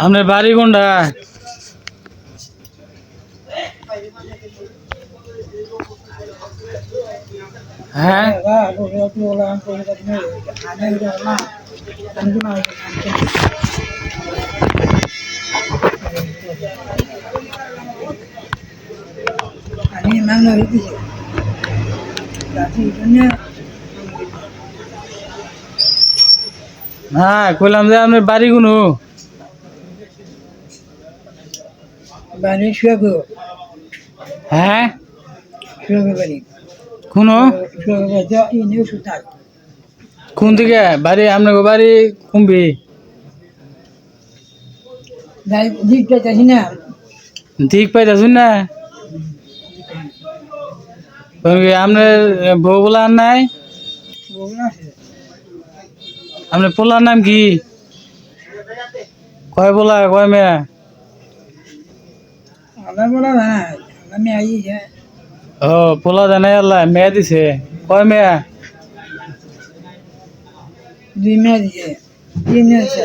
আপনার বাড়ি কোনটা? হ্যাঁ, হ্যাঁ কইলাম যে আপনার বাড়ি কোন? বাড়ি শুয়াগো হ্যাঁ শুয়াগো বাড়ি কোন শুয়াগো বাড়ি ইনি সুতাল কোন দিকে বাড়ি? আপনার বাড়ি কুম্বি? যাই দিকটা চাই না ঠিক পাইতেছুন না? আপনার বউ বলার নাই? বগুনা আছে আপনার পোলার নাম কি? কয় বলা কয় মেয়া? আমার বলা না আমি আই যে ও পোলা জানাই আল্লাহ মেয়া দিছে। কয় মেয়া? দুই মেয়ে দিছে তিন মেয়ে আছে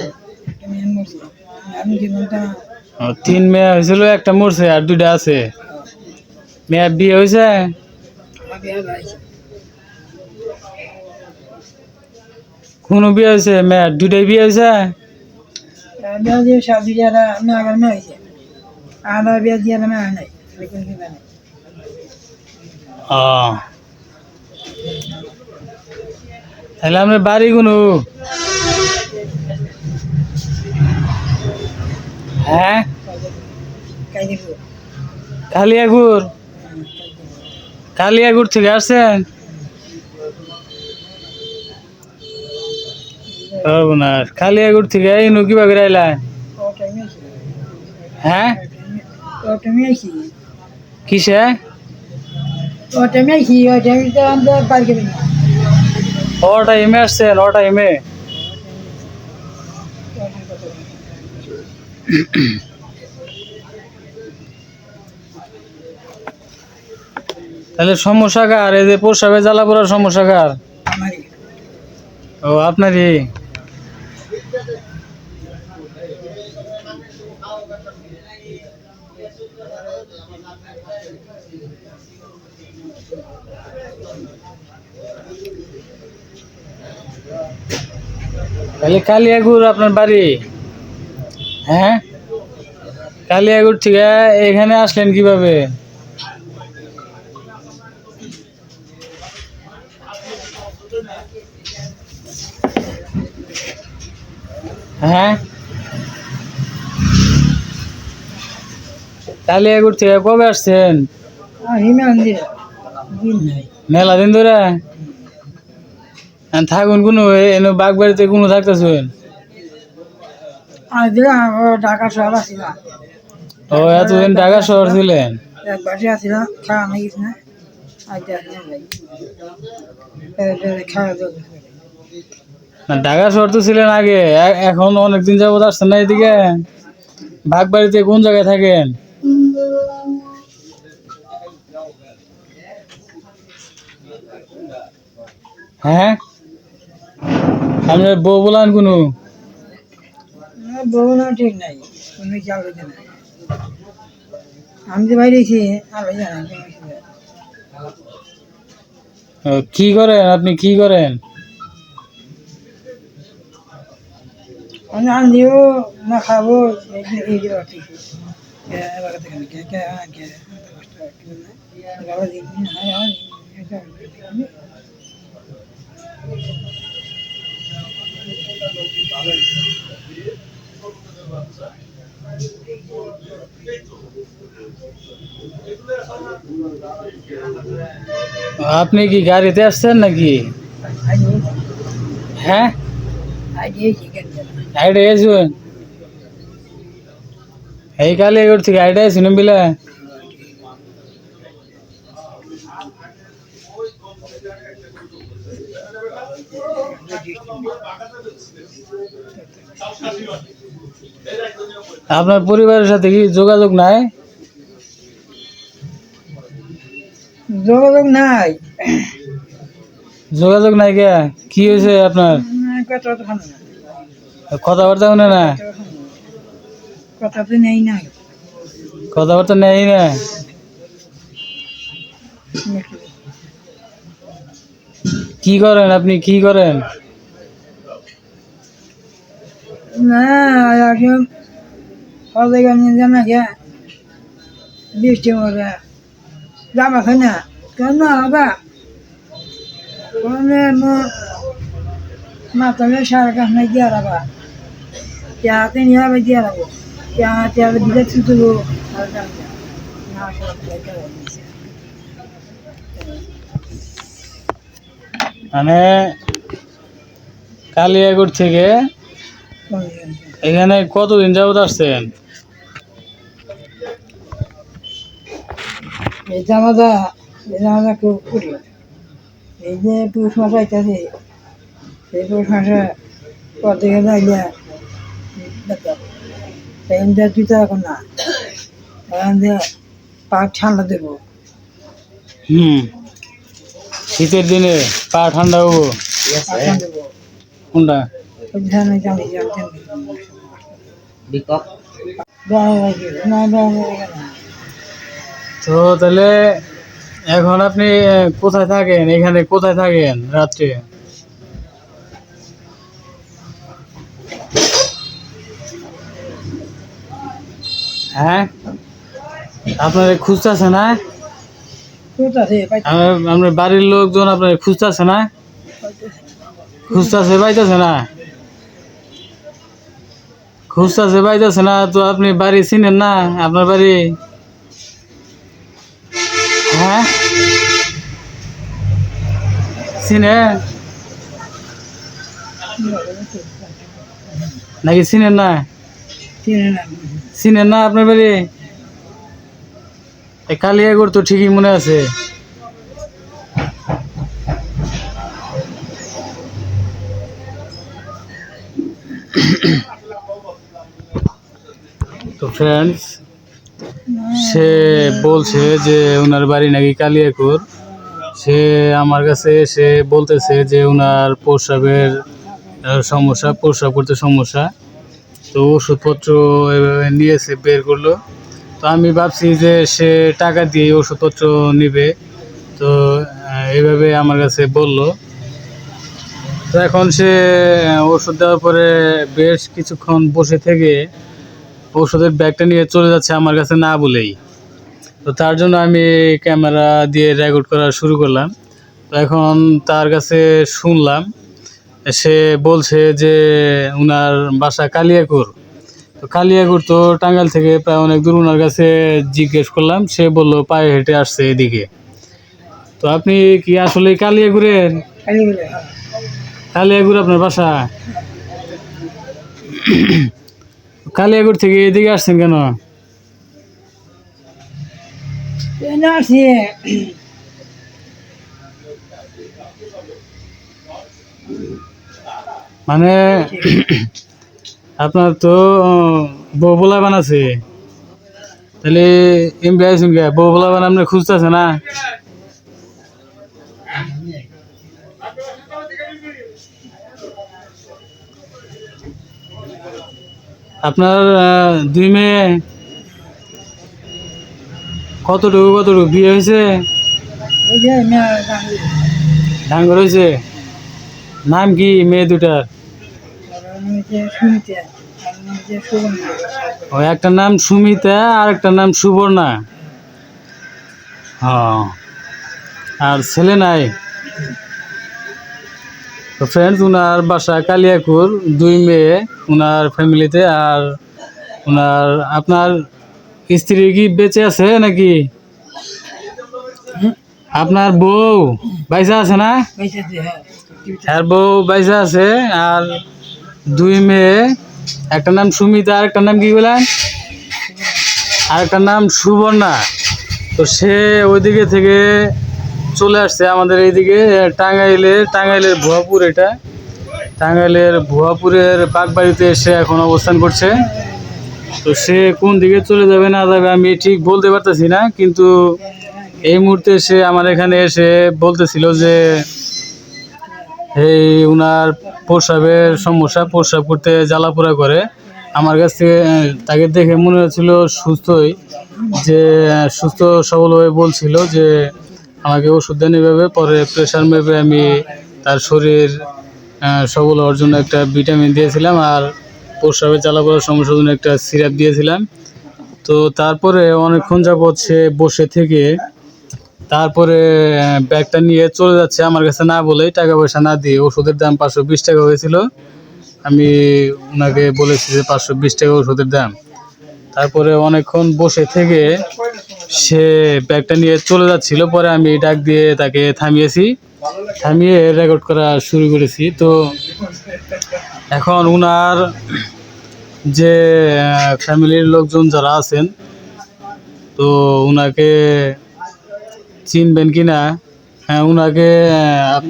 তুমি মরছি আমি জীবনটা ও, 3 মেয়া হয়েছিল, একটা মরছে আর 2টা আছে। মেয়া বিয়ে হয়েছে? আমি আর আইছি কোনো বিয়ে হয়েছে? মেয়া 2টাই বিয়ে হয়েছে? আমি যে শাদি যারা আমি আগার মেয়ে হয়েছে আদা বিয়া দিয়ে না মেয়ে নাই লেকিন কি মানে ও, তাহলে আপনার বাড়ি কোনো? হ্যাঁ, কাই দেখো কালিয়াগুর। কালিয়াগুর থেকে আসছেন? সর্বনাশ, কালিয়াগুর থেকে এই কিবা করে আইলা? ও টাইমে আইছি হ্যাঁ, ও টাইমে আইছি কিসে? ও টাইমে আইছি ও টাইমে তো আমরা পার করি না ও টাইমে আসছেন? ও টাইমে? তাহলে সমস্যা কার? এই যে প্রসাবে জ্বালা পোড়ার সমস্যা কার? আমারই ও আপনারই। তাহলে কালিয়াগুর আপনার বাড়ি? হ্যাঁ, কালিয়াগুর থেকে এখানে আসলেন কিভাবে? হ্যাঁ, কালিয়াগুর থেকে কবে আসছেন? হিমে আনছি দিন নাই মেলা দিন ধরে থাকুন? কোনো এনে বাগ বাড়িতে কোনো থাকতেছেন? আর দিলাম ও ঢাকা শহর আসিলাম ও এতদিন ঢাকা শহর ছিলেন? এক বাসে আসিলাম খাওয়া না গেছি না আজ আসলাম ভাই খাওয়া দাওয়া না, ঢাকা শহর তো ছিলেন আগে, এখন অনেকদিন যাবত আসছেন না এদিকে? বাগ বাড়িতে কোন জায়গায় থাকেন? হ্যাঁ, আপনার বউ বলান কোনো? বউ না ঠিক নাই তুমি চাল হইতে না আমি যে বাইরে আছি আলো জানা ও, কি করেন আপনি? কি করেন? আমি আনলিও না খাবো এই যে ঠিক এবার থেকে কে কে কে গালা দিন হ্যাঁ আপনি কি গাড়িতে আসছেন নাকি? হ্যাঁ, আজকে চিকেন আইডে আসবেন? এই কালিয়াগুর থেকে আইডে আসুন বিলা? আপনার পরিবারের সাথে কি যোগাযোগ নাই? যোগাযোগ নাই যোগাযোগ নাই কি হয়েছে আপনার? কথা তো কথাবার্তা শুনে না? কথা তো নেই না কথাবার্তা নেই না। কি করেন আপনি, কি করেন? না এখন হলে গেলে জানা গে বৃষ্টি মরে জামা খাই না কেন হবে মাতালে সারা কাজ নাই দিয়ে রাখবা চাতে নিয়ে হবে দিয়ে রাখবো চা দিলে তুলো না মানে কালিয়াগড় থেকে এখানে কতদিন যাবত আসছেন? এই জামাটা খুব উঠলো এই যে পুষ মাস আইতাছে এই পুষ মাসে পর থেকে যাইলে এখন যে জুতা এখন না এখন যে পা ঠান্ডা দেবো শীতের দিনে পা ঠান্ডা হবো। পা ঠান্ডা দেবো কোনটা? জানি জানি তো তাহলে এখন আপনি কোথায় থাকেন? এখানে কোথায় থাকেন রাত্রে? হ্যাঁ, আপনার খুঁজতেছে না? আপনার বাড়ির লোকজন আপনার খুঁজতেছে না? খুঁজতেছে, পাইতেছে না? খুঁজতেছে, পাইতেছে না, তো আপনি বাড়ি চিনেন না? আপনার বাড়ি? হ্যাঁ, চিনেন নাকি চিনেন না? চিনেন না আপনার বাড়ি? কালিয়াগড় তো ঠিকই মনে আছে। তো ফ্রেন্ডস, সে বলছে যে ওনার বাড়ি নাকি কালিয়াকৈর। সে আমার কাছে এসে বলতেছে যে ওনার প্রস্রাবের সমস্যা, প্রস্রাব করতে সমস্যা, তো ওষুধপত্র নিয়েছে, বের করলো। তো আমি ভাবছি যে সে টাকা দিয়ে ওষুধপত্র নিবে, তো এইভাবে আমার কাছে বললো। তো এখন সে ওষুধ দেওয়ার পরে বেশ কিছুক্ষণ বসে থেকে ওষুধের ব্যাগটা নিয়ে চলে যাচ্ছে আমার কাছে না বলেই। তো তার জন্য আমি ক্যামেরা দিয়ে রেকর্ড করা শুরু করলাম। তো এখন তার কাছে শুনলাম সে বলছে যে ওনার বাসা কালিয়াকৈর। তো কালিয়াকৈর তো টাঙ্গাইল থেকে প্রায় অনেক দূর। ওনার কাছে জিজ্ঞেস করলাম, সে বললো পায়ে হেঁটে আসছে এদিকে। তো আপনি কি আসলে কালিয়াকৈরের? কালিয়াকৈর আপনার বাসা? কালিয়াকৈর থেকে এদিকে আসছেন কেন? মানে আপনার তো বউ পোলাপান আছে, তাহলে এমবি আইসুন কে? বউ পোলাপান আপনি খুঁজতেছে না? আপনার 2 মেয়ে, কতটুকু কতটুকু বিয়ে হয়েছে? ডাঙ্গর হয়েছে। নাম কি মেয়ে দুটার? ও, একটা নাম সুমিতা আর একটা নাম সুবর্ণা। হ্যাঁ, আর ছেলে নাই? তো ফ্রেন্ডস, ওনার বাসা কালিয়াকৈর, 2 মেয়ে ওনার ফ্যামিলিতে। আর ওনার আপনার স্ত্রী কি বেঁচে আছে নাকি? আপনার বউ বাইসা আছে না? আর বউ বাইসা আছে, আর 2 মেয়ে, একটা নাম সুমিতা আর একটা নাম কি বলেন? আর একটা নাম সুবর্ণা। তো সে ওইদিকে থেকে চলে আসছে আমাদের এইদিকে টাঙ্গাইলের ভুয়াপুর। এটা টাঙ্গাইলের ভুয়াপুরের বাগবাড়িতে এসে এখন অবস্থান করছে। তো সে কোন দিকে চলে যাবে না যাবে আমি ঠিক বলতে পারতেছি না, কিন্তু এই মুহূর্তে সে আমার এখানে এসে বলতেছিল যে এই ওনার প্রস্রাবের সমস্যা, প্রস্রাব করতে জ্বালাপোড়া করে। আমার কাছ থেকে তাকে দেখে মনে হচ্ছিল সুস্থই, যে সুস্থ সবল হয়ে বলছিল যে আমাকে ওষুধ দেন এভাবে, পরে প্রেশার মেপে আমি তার শরীর সবল হওয়ার জন্য একটা ভিটামিন দিয়েছিলাম আর প্রস্রাবে চালাবার সমস্যার জন্য একটা সিরাপ দিয়েছিলাম। তো তারপরে অনেকক্ষণ যাবৎ সে বসে থেকে তারপরে ব্যাগটা নিয়ে চলে যাচ্ছে আমার কাছে না বলেই, টাকা পয়সা না দিয়ে। ওষুধের দাম 520 টাকা হয়েছিল, আমি ওনাকে বলেছি যে 520 টাকা ওষুধের দাম। তারপরে অনেকক্ষণ বসে থেকে সে ব্যাগটা নিয়ে চলে যাচ্ছিল, পরে আমি ডাক দিয়ে তাকে থামিয়ে রেকর্ড করা শুরু করেছি। তো এখন ওনার যে ফ্যামিলির লোকজন যারা আছেন, তো ওনাকে চিনবেন কি না? হ্যাঁ, ওনাকে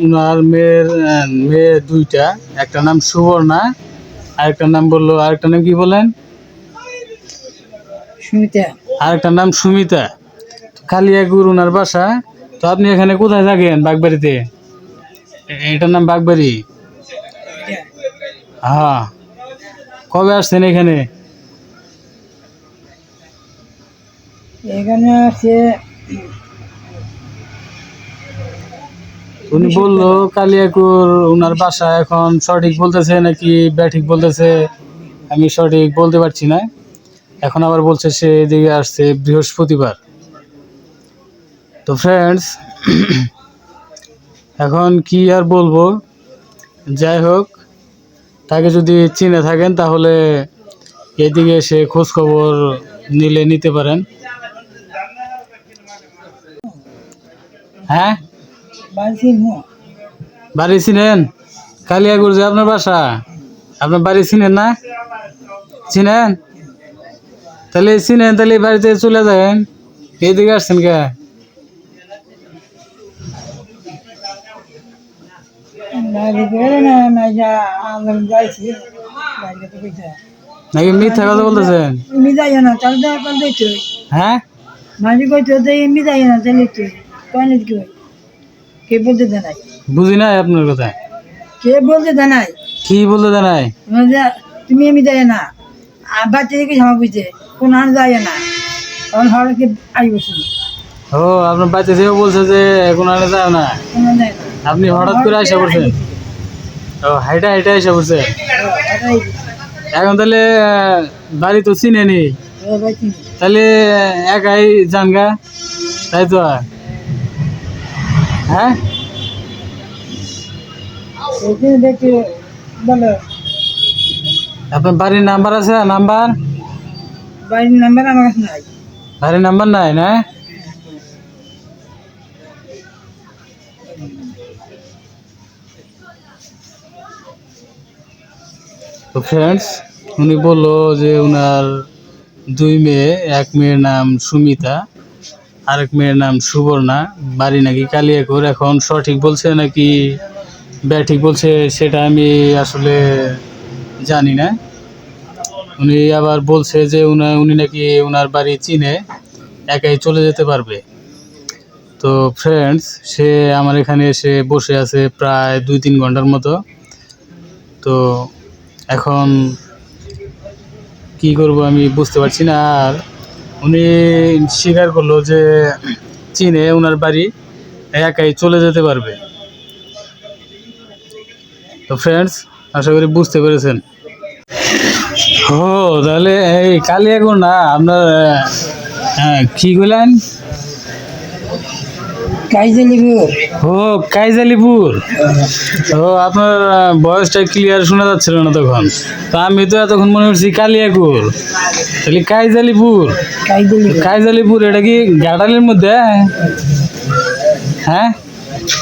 ওনার মেয়ে দুইটা, একটা নাম সুবর্ণা, আরেকটা নাম বললো, আরেকটা নাম কি বলেন? সুমিতা। আরেকটা নাম সুমিতা। কালিয়াকুর ওনার বাসা। তো আপনি এখানে কোথায় থাকেন? বাগবাড়িতে? এটার নাম বাগবাড়ি? হ্যাঁ। কবে আসছেন এখানে? এখানে আছে উনি বললো কালিয়াকুর ওনার বাসা। এখন সঠিক বলতেছে নাকি ব্যাঠিক বলতেছে আমি সঠিক বলতে পারছি না। এখন আবার বলছে সে এদিকে আসছে বৃহস্পতিবার। তো ফ্রেন্ডস, এখন কি আর বলবো, যাই হোক, তাকে যদি চিনে থাকেন তাহলে এদিকে এসে খোঁজ খবর নিতে পারেন। হ্যাঁ, বাড়ি চিনেন? কালিয়াকুর যে আপনার বাসা, আপনার বাড়ি চিনেন না? চিনেন? তাহলে বাড়িতে চলে যাবেন। এদিকে আসছেন কে? নাকি মিথ্যা কথা বলতেছেন? হ্যাঁ, বুঝি নাই আপনার কথা। কে বলতে জানাই? কি বলতে জানাই? তুমি আমি যাই না, বাচ্চা দেখে জামা বুঝতে কোন আর যায় না, তখন হরকে আসবো শুধু। ও, আপনার বাচ্চা যেও বলছে যে এখন আনে যায় না, কোনো যায় না। আপনি হঠাৎ করে আসা পড়ছেন? ও, হাইটা আসা পড়ছে। এখন তাহলে বাড়ি তো চিনেনি, তাহলে একাই যান গা, তাই তো? হ্যাঁ, দেখতে বলো আপনার বাড়ির নাম্বার আছে? নাম্বার? বাড়ির নাম্বার আমার কাছে নাই। বাড়ির নাম্বার নাই না? তো ফ্রেন্ডস, উনি বললো যে ওনার দুই মেয়ে, এক মেয়ের নাম সুমিতা, আরেক মেয়ের নাম সুবর্ণা, বাড়ি নাকি কালিয়াকুর। এখন সঠিক বলছে নাকি ব্যাঠিক বলছে সেটা আমি আসলে জানি না। উনি আবার বলছে যে উনি নাকি ওনার বাড়ি চিনে, একাই চলে যেতে পারবে। তো ফ্রেন্ডস, সে আমার এখানে এসে বসে আছে প্রায় 2-3 ঘন্টার মতো। তো এখন কি করব আমি বুঝতে পারছি না। আর উনি স্বীকার করলো যে চিনে, ওনার বাড়ি, একাই চলে যেতে পারবে। তো ফ্রেন্ডস, আশা করি বুঝতে পেরেছেন। ও, তাহলে এই কালিয়াকুর না আপনার? কি বললেন? কাইজালিপুর। ও, কাইজালিপুর। ও, আপনার ভয়েসটা ক্লিয়ার শোনা যাচ্ছিল না তখন। তো আমি তো এতক্ষণ মনে করছি কালিয়াকুর, তাহলে কাইজালিপুর। কাইজালিপুর এটা কি গাড়ালের মধ্যে? হ্যাঁ,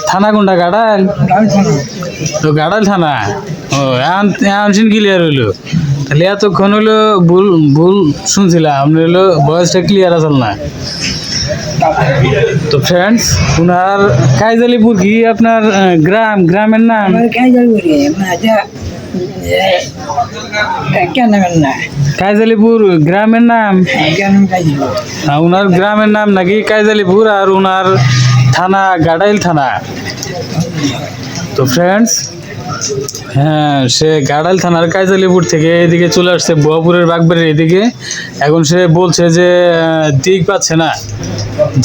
থানা কোনটা? গাড়াল? তো গাড়াল থানা। ও, এখন ক্লিয়ার হইলো। তাহলে এতক্ষণ হইলো ভুল শুনছিলাম, আপনি হইলো ভয়েসটা ক্লিয়ার আসল না। তো ফ্রেন্ডস, ওনার কাইজালিপুর কি আপনার গ্রামের নাম? কাইজালিপুর গ্রামের নাম? ওনার গ্রামের নাম নাকি কাইজালিপুর, আর ওনার থানা গাড়াইল থানা। তো ফ্রেন্ডস, হ্যাঁ, সে গাড়াইল থানার কাইজালিপুর থেকে এদিকে চলে আসছে বুয়াপুরের বাগবাড়ির এদিকে। এখন সে বলছে যে দিক পাচ্ছে না,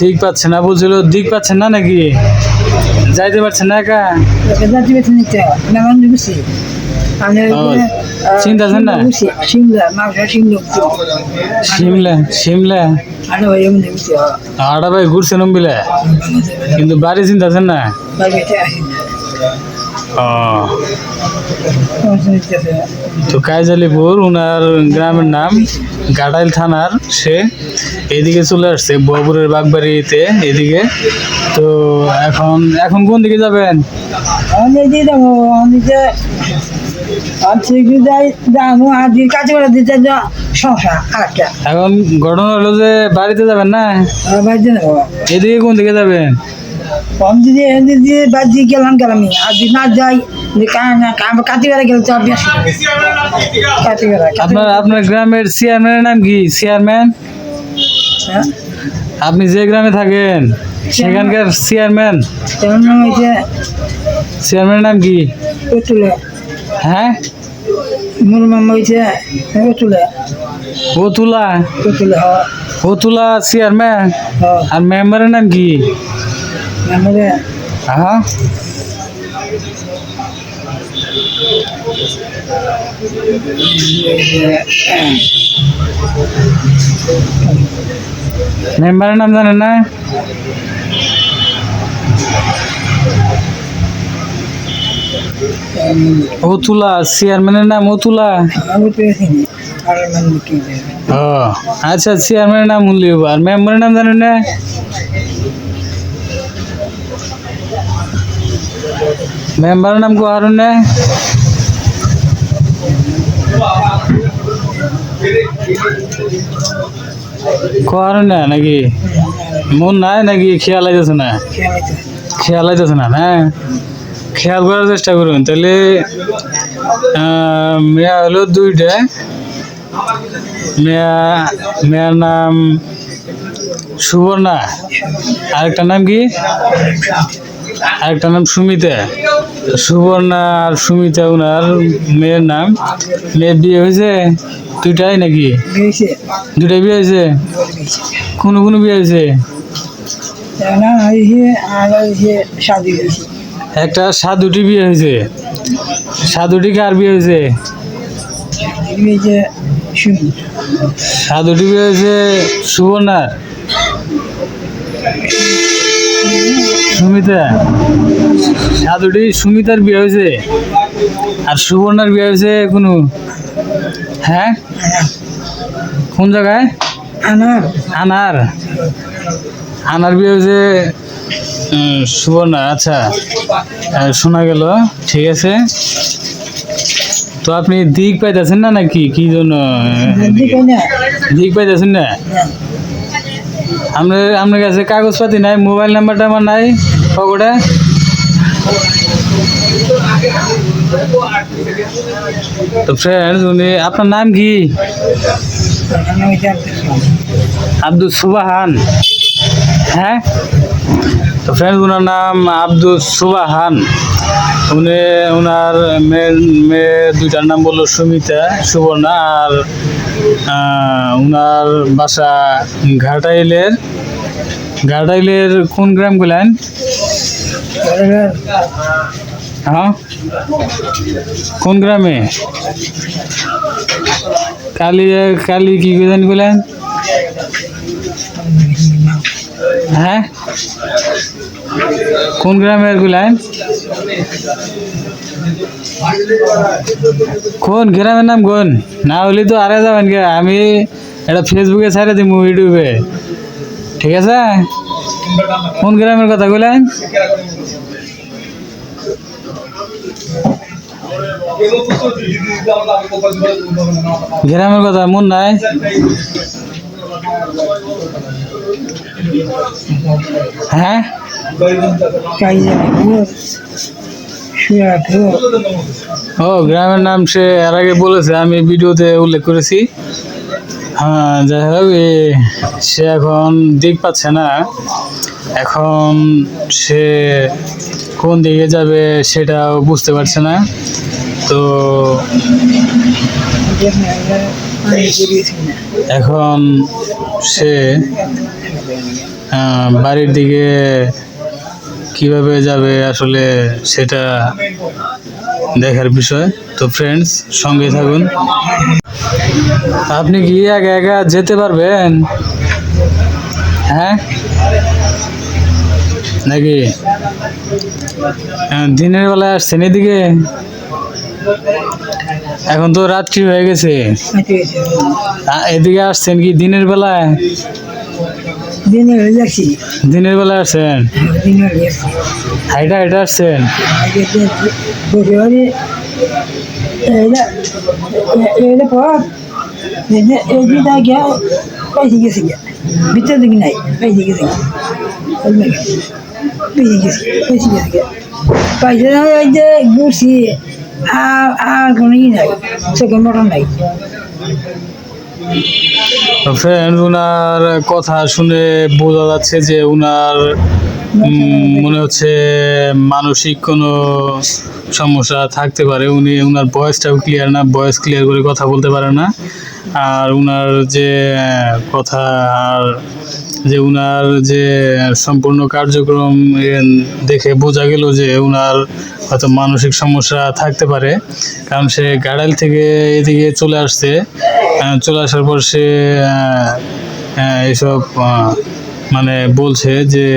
দিক পাচ্ছে না বলছিল। দিক পাচ্ছেন না নাকি? যাইতে পারছেন না একা? যাতে বেছে নিতে না আমি বুঝছি আমি ও, চিন্তাছেন না? শিমলা মাংস শিমলা শিমলা আরে ভাই এমনি বুঝছি আড়া ভাই ঘুরছেন অম্বিলে, কিন্তু বাড়ি চিন্তাছেন না? বাড়িতে আসি ও, না তো কাইজালিপুর ওনার গ্রামের নাম, গাড়াইল থানার সে এদিকে চলে আসছে বুয়াপুরের বাগবাড়িতে এদিকে। তো এখন এখন কোন দিকে যাবেন? আমি দিয়ে দেবো আমি যে আজকে যাই যাবো আজকে কাজে করে দিতে সংসার আরেকটা এখন ঘটনা হলো যে বাড়িতে যাবেন না, বাড়িতে নেবো এদিকে কোন দিকে যাবেন? আমি যদি এদিকে দিয়ে বাড়ি গেলাম আর যদি না যাই যে কাটি বেড়া গেলে তো বেশি কাটি বেড়া আপনার আপনার গ্রামের চেয়ারম্যানের নাম কি? চেয়ারম্যান, হ্যাঁ আপনি যে গ্রামে থাকেন সেখানকার চেয়ারম্যান, তেমন নাম হয়েছে চেয়ারম্যানের নাম কি? উতুলে হ্যাঁ, মোর মামা হয়েছে উতুলে ওতুলা, উতুলে ওতুলা চেয়ারম্যান। আর মেম্বারের নাম কি? আমাদের হ্যাঁ, মেম্বারের নাম জানেন না? ওতুলা চেয়ারম্যানের নাম ওতুলা। আমি পেয়েছি আর মানে কি ও আচ্ছা, চেয়ারম্যানের নাম শুনলি। আর মেম্বারের নাম জানেন না? মেম্বারের নাম কো হারুন না? হারুন না নাকি? মন নাই নাকি? খেয়াল আইতেছে না? খেয়াল আইতেছে না? না, খেয়াল করার চেষ্টা করুন তাহলে। মেয়া হলো দুইটা। মেয়ার নাম সুবর্ণা, আরেকটা নাম কি? আরেকটা নাম সুমিতা। সুবর্ণা আর সুমিতা ওনার মেয়ের নাম। মেয়ের বিয়ে হয়েছে দুইটাই নাকি? দুইটাই বিয়ে হয়েছে? কোনো কোনো বিয়ে হয়েছে? না আর শাদি হয়েছে একটা সাধুটি বিয়ে হয়েছে। সাধুটি কার বিয়ে হয়েছে? সাধুটি বিয়ে হয়েছে সুবর্ণার। সুমিতা, সাধুটি সুমিতার বিয়ে হয়েছে আর সুবর্ণার বিয়ে হয়েছে কোনো? হ্যাঁ, কোন জায়গায়? আনার। আনার বিয়ে হয়েছে সুবর্ণা। আচ্ছা, শোনা গেল। ঠিক আছে, তো আপনি দিক পাইতেছেন না নাকি? কি জন্য দিক পাইতেছেন না? আপনার কাছে কাগজপাতি নাই? মোবাইল নাম্বারটা আমার নাই পকেটে? তো ফ্রেন্ডস, উনি, আপনার নাম কি? আব্দুল সুবাহান। হ্যাঁ, তো ফ্রেন্ডস ওনার নাম আব্দুল সুবাহান। উনি ওনার মেয়ে দুইটার নাম বললো সুমিতা, সুবর্ণা। আর ওনার বাসা ঘাটাইলের কোন গ্রাম গুলেন? হ্যাঁ, কোন গ্রামে? কালী কি জান গুলেন? হ্যাঁ, কোন গ্রামের গুলেন? কোন গ্রামের নাম কোন? না হলে তো আরে যাবেন কে? আমি এটা ফেসবুকে ছাড়ে দিব, ইউটিউবে। ঠিক আছে, কোন গ্রামের কথা বলেন? গ্রামের কথা মন নাই? হ্যাঁ, ও গ্রামের নাম সে এর আগে বলেছে, আমি ভিডিওতে উল্লেখ করেছি। হ্যাঁ, যাই হোক, সে এখন দিক পাচ্ছে না। এখন সে কোন দিকে যাবে সেটাও বুঝতে পারছে না। তো এখন সে বাড়ির দিকে কিভাবে যাবে আসলে সেটা দেখার বিষয়। তো ফ্রেন্ডস, সঙ্গে থাকুন। আপনি কি একা একা যেতে পারবেন? হ্যাঁ, নাকি দিনের বেলায় আসছেন এদিকে? এখন তো রাত্রি হয়ে গেছে, এদিকে আসছেন কি দিনের বেলায়? দিনের বেলায় আসছেন, হাইটা হাইটা আসছেন? ভিতর দিকে নাই পয়সা ওই যে ঘুরছি আর কোনো ই নাই, চোখের মটন নাই। ফ্রেন্ড, উনার কথা শুনে বোঝা যাচ্ছে যে উনার মনে হচ্ছে মানসিক কোনো সমস্যা থাকতে পারে। উনার ভয়েসটাও ক্লিয়ার না, ভয়েস ক্লিয়ার করে কথা বলতে পারে না। আর উনার যে কথা আর যে উনার যে সম্পূর্ণ কার্যক্রম দেখে বোঝা গেল যে উনার হয়তো মানসিক সমস্যা থাকতে পারে। কারণ সে গাড়াইল থেকে এদিকে চলে আসছে, চলে আসার পর সে এইসব মানে বলছে যে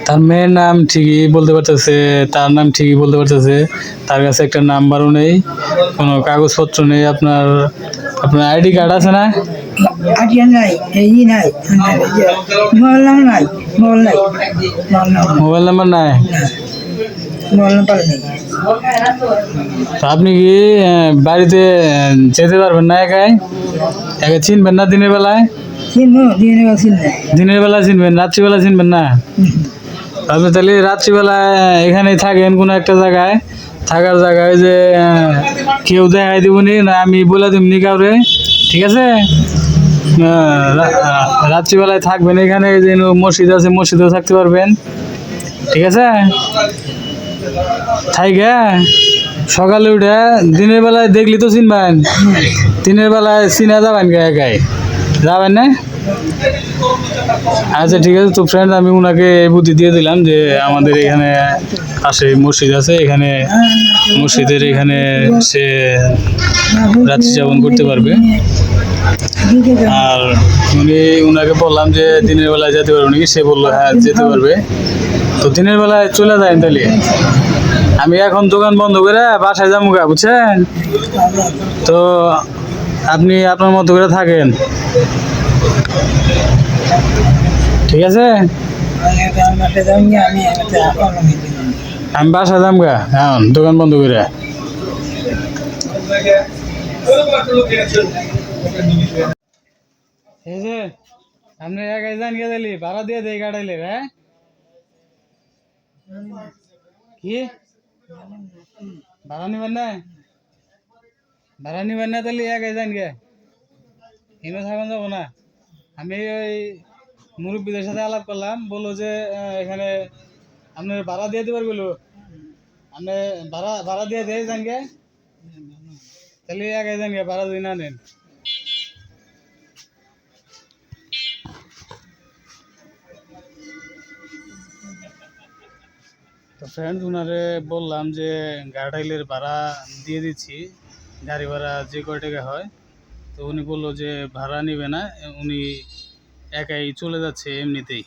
তার মেয়ের নাম ঠিকই বলতে পারতেছে, তার নাম ঠিকই বলতে পারতেছে, তার কাছে একটা নাম্বারও নেই, কোনো কাগজপত্র নেই। আপনার আইডি কার্ড আছে না? নাই, এই নাই, মোবাইল নাম্বার নাই, মোবাইল নাম্বার নাই? মোবাইল নাম্বার নেই। তো আপনি কি বাড়িতে যেতে পারবেন না? একাই চিনবেন না দিনের বেলায়? দিনের বেলা চিনবেন, রাত্রিবেলা চিনবেন না? আপনি তাহলে রাত্রিবেলায় এখানেই থাকেন কোনো একটা জায়গায়, থাকার জায়গায় যে কেউ দেখাই দিবনি না, আমি বলে দিবনি কাউরে, ঠিক আছে? রাত্রিবেলায় থাকবেন এখানে, যে মসজিদ আছে মসজিদেও থাকতে পারবেন, ঠিক আছে? থাইকা সকালে উঠে দিনের বেলায় দেখলি তো চিনবেন, দিনের বেলায় চিনা যাবেন একাই, যাবেন না? আচ্ছা ঠিক আছে। তো ফ্রেন্ড, আমি ওনাকে এই বুদ্ধি দিয়ে দিলাম যে আমাদের এখানে পাশে মসজিদ আছে, এখানে মসজিদের এখানে সে রাত্রি যাপন করতে পারবে। আর ওনাকে বললাম যে দিনের বেলায় যেতে পারবে নাকি, সে বললো হ্যাঁ যেতে পারবে। তো দিনের বেলায় চলে যায় তাহলে। আমি এখন দোকান বন্ধ করে বাসায় যাবো গা, বুঝছেন? তো আপনি আপনার মতো করে থাকেন, ঠিক আছে? আমি বাসায় যাম গা এখন, দোকান বন্ধ করে। আপনি একাই যান গে, দিলি ভাড়া দিয়ে দেয় গাড়াইলে? হ্যাঁ, কি ভাড়া নিবেন না? ভাড়া নিবেন না তাহলে একাই যান গে, এনে থাকুন যাবো না। আমি ওই মুরব্বীদের সাথে আলাপ করলাম, বললো যে এখানে আপনার ভাড়া দিয়ে দেবার গেলো, আপনি ভাড়া দিয়ে দেয় যান গে, তাহলে একাই যান গে, ভাড়া যদি না নেন। তো ফ্রেন্ড, ওনারে বললাম যে গাড়াইলের ভাড়া দিয়ে দিচ্ছি, গাড়ি ভাড়া যে কয় টাকা হয়। তো উনি বললো যে ভাড়া নিবে না, উনি একাই চলে যাচ্ছে এমনিতেই।